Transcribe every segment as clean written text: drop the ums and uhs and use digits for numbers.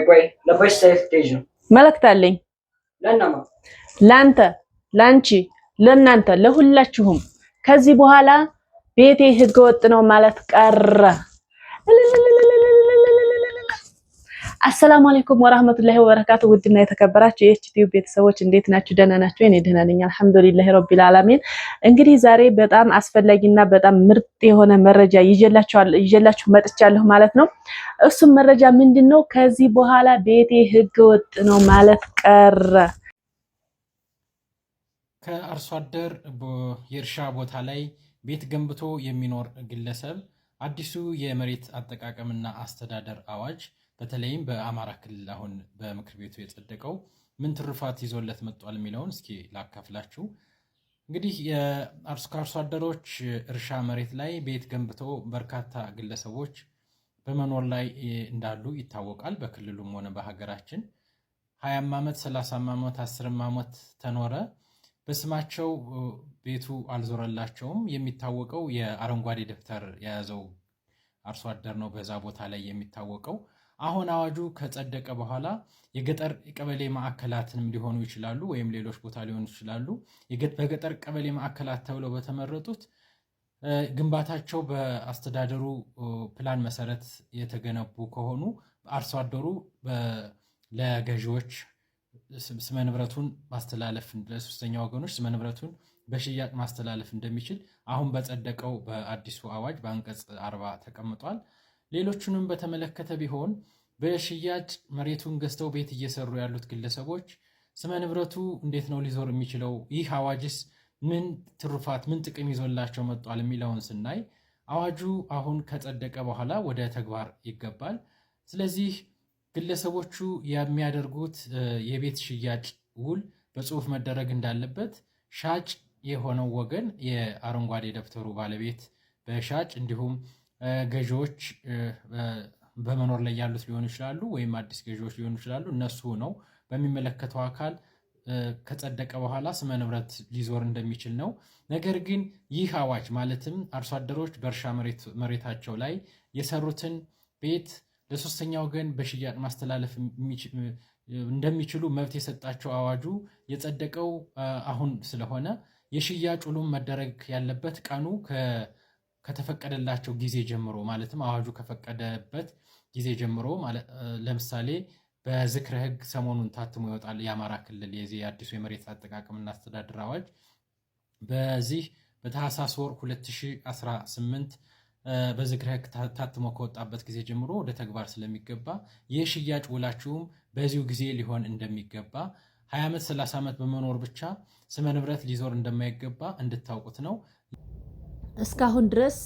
ቆይ ለበሽ ሰይፍ ቴጅ መልእክት አለኝ ለናማ ላንተ ላንቺ ለናንተ ለሁላችሁም ከዚህ በኋላ ቤቴ ህገወጥ ነው ማለት ቀረ። አሰላሙ አለይኩም ወራህመቱላሂ ወበረካቱ። ውድና የተከበራችሁ የኤችቲዩ ቤተሰቦች እንዴት ናችሁ? ደህና ናችሁ? እኔ ደህና ነኝ አልሐምዱሊላሂ ረቢል ዓለሚን። እንግዲህ ዛሬ በጣም አስፈላጊና በጣም ምርጥ የሆነ መረጃ ይዤላችሁ መጥቻለሁ ማለት ነው። እሱም መረጃ ምንድነው? ከዚህ በኋላ ቤቴ ህገወጥ ነው ማለት ቀረ። ከአርሶ አደር የእርሻ ቦታ ላይ ቤት ገንብቶ የሚኖር ግለሰብ አዲሱ የመሬት አጠቃቀምና አስተዳደር አዋጅ በተለይም በአማራ ክልል አሁን በምክር ቤቱ የጸደቀው ምን ትሩፋት ይዞለት መጥቷል የሚለውን እስኪ ላካፍላችሁ። እንግዲህ ከአርሶ አደሮች እርሻ መሬት ላይ ቤት ገንብቶ በርካታ ግለሰቦች በመኖር ላይ እንዳሉ ይታወቃል። በክልሉም ሆነ በሀገራችን 20 ዓመት 30 ዓመት 10 ዓመት ተኖረ በስማቸው ቤቱ አልዞረላቸውም። የሚታወቀው የአረንጓዴ ደብተር የያዘው አርሶ አደር ነው በዛ ቦታ ላይ የሚታወቀው። አሁን አዋጁ ከጸደቀ በኋላ የገጠር ቀበሌ ማዕከላትንም ሊሆኑ ይችላሉ ወይም ሌሎች ቦታ ሊሆኑ ይችላሉ። በገጠር ቀበሌ ማዕከላት ተብለው በተመረጡት ግንባታቸው በአስተዳደሩ ፕላን መሰረት የተገነቡ ከሆኑ አርሶ አደሩ ለገዢዎች ስመ ንብረቱን ማስተላለፍ ለሶስተኛ ወገኖች ስመ ንብረቱን በሽያጭ ማስተላለፍ እንደሚችል አሁን በጸደቀው በአዲሱ አዋጅ በአንቀጽ 40 ተቀምጧል። ሌሎቹንም በተመለከተ ቢሆን በሽያጭ መሬቱን ገዝተው ቤት እየሰሩ ያሉት ግለሰቦች ስመ ንብረቱ እንዴት ነው ሊዞር የሚችለው? ይህ አዋጅስ ምን ትሩፋት ምን ጥቅም ይዞላቸው መጥቷል የሚለውን ስናይ አዋጁ አሁን ከጸደቀ በኋላ ወደ ተግባር ይገባል። ስለዚህ ግለሰቦቹ የሚያደርጉት የቤት ሽያጭ ውል በጽሁፍ መደረግ እንዳለበት ሻጭ የሆነው ወገን የአረንጓዴ ደብተሩ ባለቤት በሻጭ እንዲሁም ገዢዎች በመኖር ላይ ያሉት ሊሆኑ ይችላሉ ወይም አዲስ ገዢዎች ሊሆኑ ይችላሉ። እነሱ ነው በሚመለከተው አካል ከጸደቀ በኋላ ስመ ንብረት ሊዞር እንደሚችል ነው። ነገር ግን ይህ አዋጅ ማለትም አርሶ አደሮች በእርሻ መሬታቸው ላይ የሰሩትን ቤት ለሶስተኛ ወገን በሽያጭ ማስተላለፍ እንደሚችሉ መብት የሰጣቸው አዋጁ የጸደቀው አሁን ስለሆነ የሽያጭ ውሉም መደረግ ያለበት ቀኑ ከተፈቀደላቸው ጊዜ ጀምሮ ማለትም አዋጁ ከፈቀደበት ጊዜ ጀምሮ ለምሳሌ በዝክረ ሕግ ሰሞኑን ታትሞ ይወጣል የአማራ ክልል የዚህ አዲሱ የመሬት አጠቃቀምና አስተዳደር አዋጅ በዚህ በታህሳስ ወር 2018 በዝክረ ሕግ ታትሞ ከወጣበት ጊዜ ጀምሮ ወደ ተግባር ስለሚገባ የሽያጭ ውላችሁም በዚሁ ጊዜ ሊሆን እንደሚገባ 20 ዓመት 30 ዓመት በመኖር ብቻ ስመ ንብረት ሊዞር እንደማይገባ እንድታውቁት ነው። እስካሁን ድረስ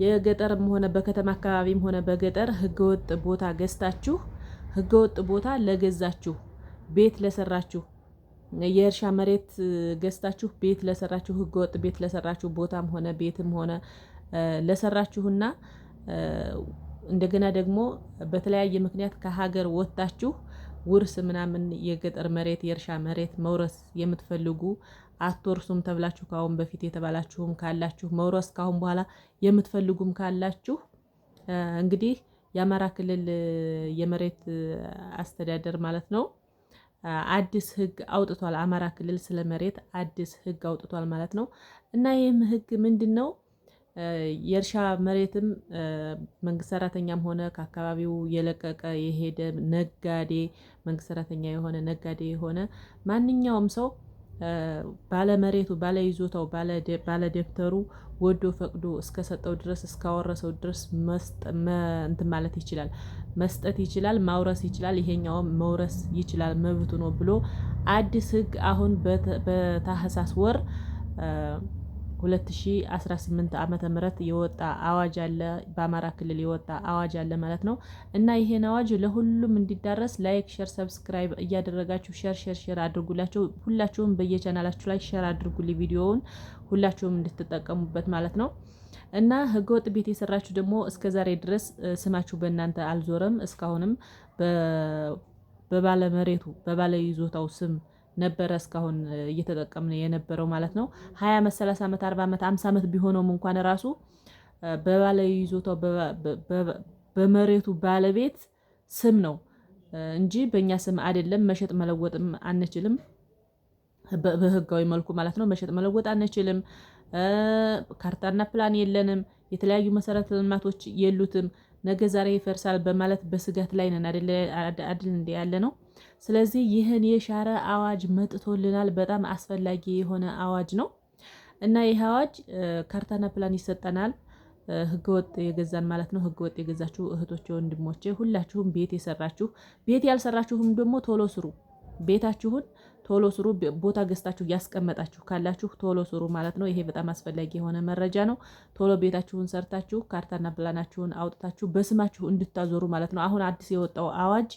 የገጠርም ሆነ በከተማ አካባቢም ሆነ በገጠር ህገወጥ ቦታ ገዝታችሁ ህገወጥ ቦታ ለገዛችሁ ቤት ለሰራችሁ የእርሻ መሬት ገዝታችሁ ቤት ለሰራችሁ ህገወጥ ቤት ለሰራችሁ ቦታም ሆነ ቤትም ሆነ ለሰራችሁና እንደገና ደግሞ በተለያየ ምክንያት ከሀገር ወጣችሁ ውርስ ምናምን የገጠር መሬት የእርሻ መሬት መውረስ የምትፈልጉ አትወርሱም ተብላችሁ ካሁን በፊት የተባላችሁም ካላችሁ መውረስ ካሁን በኋላ የምትፈልጉም ካላችሁ እንግዲህ የአማራ ክልል የመሬት አስተዳደር ማለት ነው አዲስ ህግ አውጥቷል። አማራ ክልል ስለ መሬት አዲስ ህግ አውጥቷል ማለት ነው። እና ይህም ህግ ምንድነው? የእርሻ መሬትም መንግስት ሰራተኛም ሆነ ከአካባቢው የለቀቀ የሄደ ነጋዴ መንግስት ሰራተኛ የሆነ ነጋዴ የሆነ ማንኛውም ሰው ባለመሬቱ ባለይዞታው ባለደብተሩ ወዶ ፈቅዶ እስከሰጠው ድረስ እስካወረሰው ድረስ እንትን ማለት ይችላል፣ መስጠት ይችላል፣ ማውረስ ይችላል። ይሄኛውም መውረስ ይችላል መብቱ ነው ብሎ አዲስ ህግ አሁን በታህሳስ ወር 2018 ዓመተ ምህረት የወጣ አዋጅ አለ። በአማራ ክልል የወጣ አዋጅ አለ ማለት ነው። እና ይሄን አዋጅ ለሁሉም እንዲዳረስ ላይክ፣ ሼር፣ ሰብስክራይብ እያደረጋችሁ ሼር አድርጉላችሁ። ሁላችሁም በየቻናላችሁ ላይ ሼር አድርጉልኝ ቪዲዮውን ሁላችሁም እንድትጠቀሙበት ማለት ነው። እና ህገወጥ ቤት የሰራችሁ ደግሞ እስከዛሬ ድረስ ስማችሁ በእናንተ አልዞረም። እስካሁንም በባለመሬቱ በባለይዞታው ስም ነበረ እስካሁን እየተጠቀምን የነበረው ማለት ነው። 20 ዓመት 30 ዓመት 40 ዓመት 50 ዓመት ቢሆነውም እንኳን ራሱ በባለይዞታው በመሬቱ ባለቤት ስም ነው እንጂ በእኛ ስም አይደለም። መሸጥ መለወጥም አንችልም፣ በህጋዊ መልኩ ማለት ነው። መሸጥ መለወጥ አንችልም። ካርታና ፕላን የለንም። የተለያዩ መሰረተ ልማቶች የሉትም። ነገ ዛሬ ይፈርሳል በማለት በስጋት ላይ ነን አይደል እንደ ያለ ነው። ስለዚህ ይህን የሻረ አዋጅ መጥቶልናል። በጣም አስፈላጊ የሆነ አዋጅ ነው እና ይህ አዋጅ ካርታና ፕላን ይሰጠናል። ህገወጥ የገዛን ማለት ነው። ህገወጥ የገዛችሁ እህቶቼ፣ ወንድሞቼ ሁላችሁም ቤት የሰራችሁ፣ ቤት ያልሰራችሁም ደግሞ ቶሎ ስሩ። ቤታችሁን ቶሎ ስሩ። ቦታ ገዝታችሁ ያስቀመጣችሁ ካላችሁ ቶሎ ስሩ ማለት ነው። ይሄ በጣም አስፈላጊ የሆነ መረጃ ነው። ቶሎ ቤታችሁን ሰርታችሁ ካርታና ፕላናችሁን አውጥታችሁ በስማችሁ እንድታዞሩ ማለት ነው። አሁን አዲስ የወጣው አዋጅ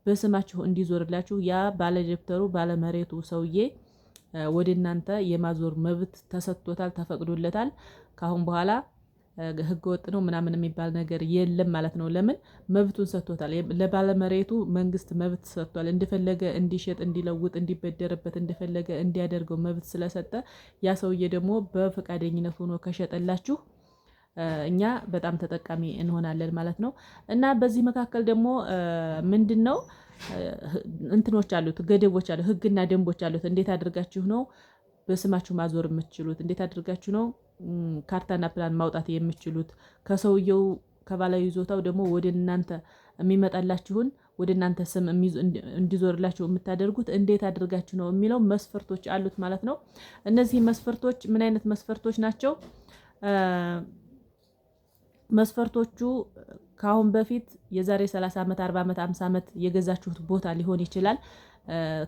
በስማችሁ እንዲዞርላችሁ ያ ባለደብተሩ ባለመሬቱ ሰውዬ ወደ እናንተ የማዞር መብት ተሰጥቶታል፣ ተፈቅዶለታል። ካሁን በኋላ ህገ ወጥ ነው ምናምን የሚባል ነገር የለም ማለት ነው። ለምን መብቱን ሰጥቶታል። ለባለመሬቱ መንግስት መብት ሰጥቷል። እንደፈለገ እንዲሸጥ፣ እንዲለውጥ፣ እንዲበደርበት እንደፈለገ እንዲያደርገው መብት ስለሰጠ ያ ሰውዬ ደግሞ በፈቃደኝነት ሆኖ ከሸጠላችሁ እኛ በጣም ተጠቃሚ እንሆናለን ማለት ነው። እና በዚህ መካከል ደግሞ ምንድን ነው እንትኖች አሉት፣ ገደቦች አሉት፣ ህግና ደንቦች አሉት። እንዴት አድርጋችሁ ነው በስማችሁ ማዞር የምትችሉት? እንዴት አድርጋችሁ ነው ካርታና ፕላን ማውጣት የምትችሉት? ከሰውየው ከባለ ይዞታው ደግሞ ወደ እናንተ የሚመጣላችሁን ወደ እናንተ ስም እንዲዞርላችሁ የምታደርጉት እንዴት አድርጋችሁ ነው የሚለው መስፈርቶች አሉት ማለት ነው። እነዚህ መስፈርቶች ምን አይነት መስፈርቶች ናቸው? መስፈርቶቹ ከአሁን በፊት የዛሬ 30 ዓመት 40 ዓመት 50 ዓመት የገዛችሁት ቦታ ሊሆን ይችላል።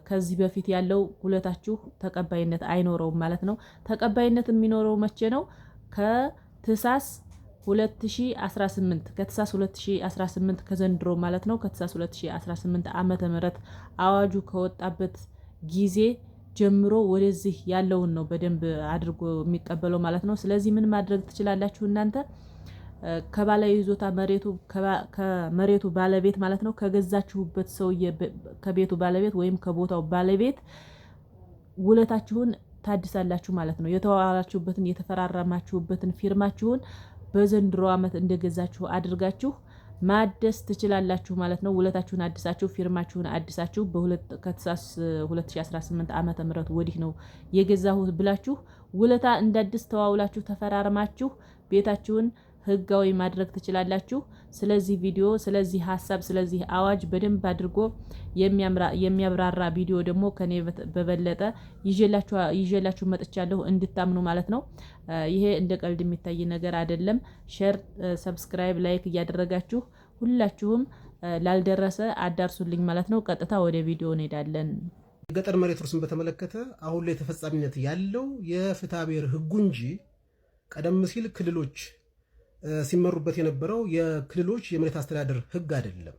ከዚህ በፊት ያለው ውለታችሁ ተቀባይነት አይኖረውም ማለት ነው። ተቀባይነት የሚኖረው መቼ ነው? ከትሳስ 2018 ከትሳስ 2018 ከዘንድሮ ማለት ነው። ከትሳስ 2018 ዓመተ ምህረት አዋጁ ከወጣበት ጊዜ ጀምሮ ወደዚህ ያለውን ነው በደንብ አድርጎ የሚቀበለው ማለት ነው። ስለዚህ ምን ማድረግ ትችላላችሁ እናንተ? ከባለ ይዞታ ከመሬቱ ባለቤት ማለት ነው፣ ከገዛችሁበት ሰውዬ ከቤቱ ባለቤት ወይም ከቦታው ባለቤት ውለታችሁን ታድሳላችሁ ማለት ነው። የተዋዋላችሁበትን የተፈራረማችሁበትን ፊርማችሁን በዘንድሮ ዓመት እንደገዛችሁ አድርጋችሁ ማደስ ትችላላችሁ ማለት ነው። ውለታችሁን አድሳችሁ ፊርማችሁን አድሳችሁ ከትሳስ 2018 ዓመተ ምህረት ወዲህ ነው የገዛሁት ብላችሁ ውለታ እንዳድስ ተዋውላችሁ ተፈራርማችሁ ቤታችሁን ህጋዊ ማድረግ ትችላላችሁ። ስለዚህ ቪዲዮ፣ ስለዚህ ሀሳብ፣ ስለዚህ አዋጅ በደንብ አድርጎ የሚያብራራ ቪዲዮ ደግሞ ከኔ በበለጠ ይዤላችሁ መጥቻለሁ እንድታምኑ ማለት ነው። ይሄ እንደ ቀልድ የሚታይ ነገር አይደለም። ሼር፣ ሰብስክራይብ፣ ላይክ እያደረጋችሁ ሁላችሁም ላልደረሰ አዳርሱልኝ ማለት ነው። ቀጥታ ወደ ቪዲዮ እንሄዳለን። የገጠር መሬት ውርስን በተመለከተ አሁን ላይ ተፈጻሚነት ያለው የፍትሐ ብሔር ህጉ እንጂ ቀደም ሲል ክልሎች ሲመሩበት የነበረው የክልሎች የመሬት አስተዳደር ህግ አይደለም።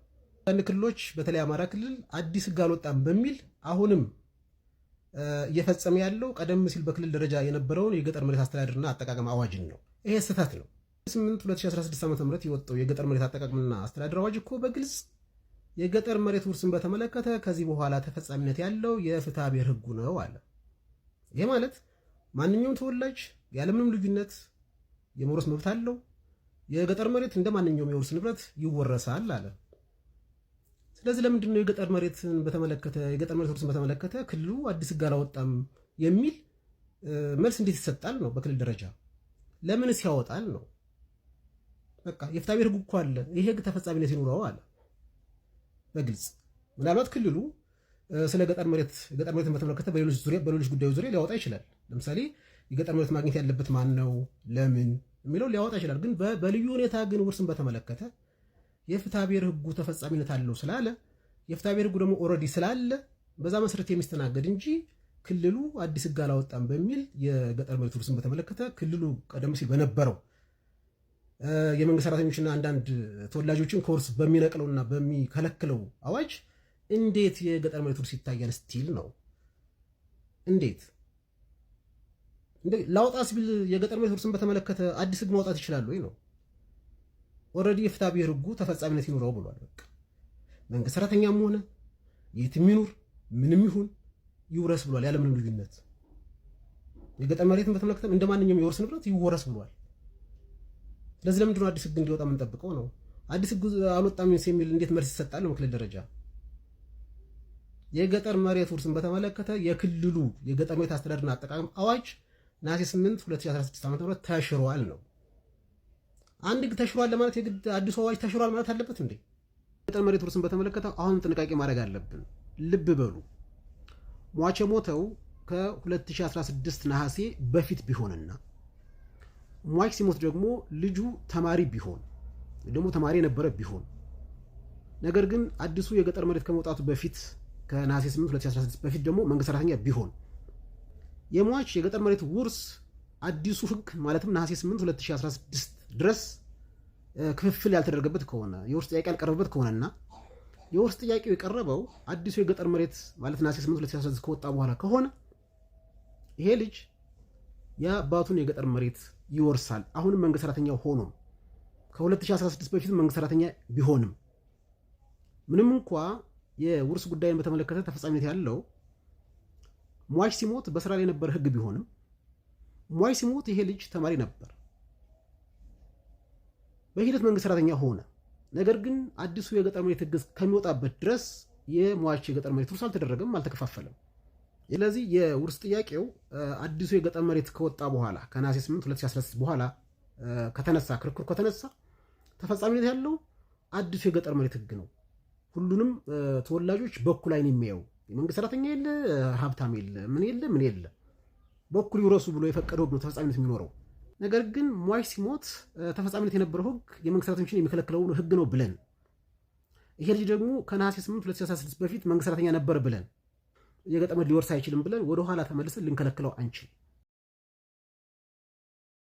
አንድ ክልሎች በተለይ አማራ ክልል አዲስ ህግ አልወጣም በሚል አሁንም እየፈጸመ ያለው ቀደም ሲል በክልል ደረጃ የነበረውን የገጠር መሬት አስተዳደርና አጠቃቀም አዋጅን ነው። ይሄ ስህተት ነው። 8/2016 ዓ.ም የወጣው የገጠር መሬት አጠቃቀምና አስተዳደር አዋጅ እኮ በግልጽ የገጠር መሬት ውርስን በተመለከተ ከዚህ በኋላ ተፈጻሚነት ያለው የፍትሐ ብሔር ህጉ ነው አለ። ይሄ ማለት ማንኛውም ተወላጅ ያለምንም ልዩነት የመውረስ መብት አለው። የገጠር መሬት እንደ ማንኛውም የውርስ ንብረት ይወረሳል አለ። ስለዚህ ለምንድን ነው የገጠር መሬትን በተመለከተ የገጠር መሬት ውርስን በተመለከተ ክልሉ አዲስ ህግ አላወጣም የሚል መልስ እንዴት ይሰጣል ነው? በክልል ደረጃ ለምንስ ያወጣል ነው? በቃ የፍትሐ ብሔር ህጉ እኮ አለ፣ ይሄ ህግ ተፈጻሚነት ይኖረው አለ በግልጽ። ምናልባት ክልሉ ስለ ገጠር መሬትን በተመለከተ በሌሎች ጉዳዮች ዙሪያ ሊያወጣ ይችላል። ለምሳሌ የገጠር መሬት ማግኘት ያለበት ማን ነው፣ ለምን የሚለው ሊያወጣ ይችላል። ግን በልዩ ሁኔታ ግን ውርስን በተመለከተ የፍትሐ ብሔር ህጉ ተፈጻሚነት አለው ስላለ የፍትሐ ብሔር ህጉ ደግሞ ኦልሬዲ ስላለ በዛ መሰረት የሚስተናገድ እንጂ ክልሉ አዲስ ህግ አላወጣም በሚል የገጠር መሬት ውርስን በተመለከተ ክልሉ ቀደም ሲል በነበረው የመንግስት ሰራተኞችና አንዳንድ ተወላጆችን ከውርስ በሚነቅለውና በሚከለክለው አዋጅ እንዴት የገጠር መሬት ውርስ ይታያል ስቲል ነው? እንዴት ላውጣ ሲል የገጠር መሬት ውርስን በተመለከተ አዲስ ህግ ማውጣት ይችላል ወይ ነው? ኦልሬዲ የፍትሐ ብሔር ህጉ ተፈጻሚነት ይኖረው ብሏል። በቃ መንግስት ሰራተኛም ሆነ የትም ይኑር ምንም ይሁን ይውረስ ብሏል ያለምንም ልዩነት። የገጠር መሬትን በተመለከተ እንደ ማንኛውም የውርስ ንብረት ይወረስ ብሏል። ስለዚህ ለምንድን ነው አዲስ ህግ እንዲወጣ የምንጠብቀው ነው? አዲስ ህግ አልወጣም የሚል እንዴት መልስ ይሰጣል ነው ክልል ደረጃ? የገጠር መሬት ውርስን በተመለከተ የክልሉ የገጠር መሬት አስተዳደርና አጠቃቀም አዋጅ ነሐሴ 8 2016 ዓ.ም ተሽሯል ነው። አንድ ግን ተሽሯል ለማለት የግድ አዲሱ አዋጅ ተሽሯል ማለት አለበት እንዴ? የገጠር መሬት ውርስን በተመለከተ አሁን ጥንቃቄ ማድረግ አለብን። ልብ በሉ ሟች የሞተው ከ2016 ነሐሴ በፊት ቢሆንና ሟች ሲሞት ደግሞ ልጁ ተማሪ ቢሆን ደግሞ ተማሪ የነበረ ቢሆን ነገር ግን አዲሱ የገጠር መሬት ከመውጣቱ በፊት ከነሐሴ 8 2016 በፊት ደግሞ መንግስት ሰራተኛ ቢሆን የሟች የገጠር መሬት ውርስ አዲሱ ህግ ማለትም ነሐሴ 8 2016 ድረስ ክፍፍል ያልተደረገበት ከሆነ የውርስ ጥያቄ ያልቀረበበት ከሆነና የውርስ ጥያቄው የቀረበው አዲሱ የገጠር መሬት ማለት ነሐሴ 8 2016 ከወጣ በኋላ ከሆነ ይሄ ልጅ የአባቱን የገጠር መሬት ይወርሳል። አሁንም መንግስት ሰራተኛ ሆኖም ከ2016 በፊት መንግስት ሰራተኛ ቢሆንም ምንም እንኳ የውርስ ጉዳይን በተመለከተ ተፈጻሚነት ያለው ሟች ሲሞት በስራ ላይ የነበረ ህግ ቢሆንም ሟች ሲሞት ይሄ ልጅ ተማሪ ነበር፣ በሂደት መንግስት ሰራተኛ ሆነ። ነገር ግን አዲሱ የገጠር መሬት ህግ ከሚወጣበት ድረስ የሟች የገጠር መሬት ውርስ አልተደረገም፣ አልተከፋፈለም። ስለዚህ የውርስ ጥያቄው አዲሱ የገጠር መሬት ከወጣ በኋላ ከነሐሴ 8 2016 በኋላ ከተነሳ ክርክር ከተነሳ ተፈጻሚነት ያለው አዲሱ የገጠር መሬት ህግ ነው። ሁሉንም ተወላጆች በኩል አይን የሚያየው የመንግስት ሰራተኛ የለ ሀብታም የለ ምን የለ በኩል ይውረሱ ብሎ የፈቀደው ህግ ነው ተፈጻሚነት የሚኖረው። ነገር ግን ሟች ሲሞት ተፈጻሚነት የነበረው ህግ የመንግስት ሰራተኞችን የሚከለክለው ህግ ነው ብለን ይሄ ልጅ ደግሞ ከነሐሴ 8 2016 በፊት መንግስት ሰራተኛ ነበር ብለን የገጠር መሬት ሊወርስ አይችልም ብለን ወደ ኋላ ተመልሰን ልንከለክለው አንችል።